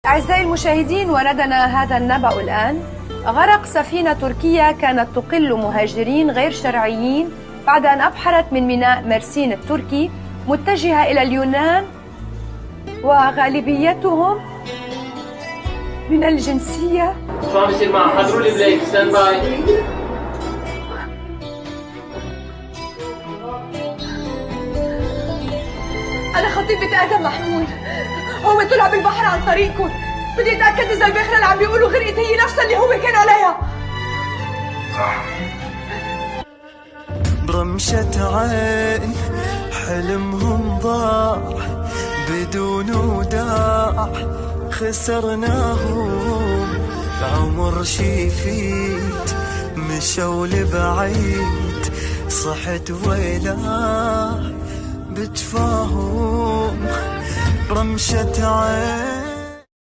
أعزائي المشاهدين، وردنا هذا النبأ الآن. غرق سفينة تركية كانت تقل مهاجرين غير شرعيين بعد أن أبحرت من ميناء مرسين التركي متجهة إلى اليونان، وغالبيتهم من الجنسية. شو عم بيصير معها؟ حضروا لي بلاك، ستاند باي. أنا خطيب بيت آدم محمود، هو طلع بالبحر عن طريقكم. بدي أتأكد إذا الباخرة اللي عم بيقولوا غرقت هي نفسها اللي هو كان عليها. برمشة عين حلمهم ضاع بدون وداع، خسرناهم عمر شيفيت مشوا لبعيد، صحت ويلاه بتفاهم. رمشة عين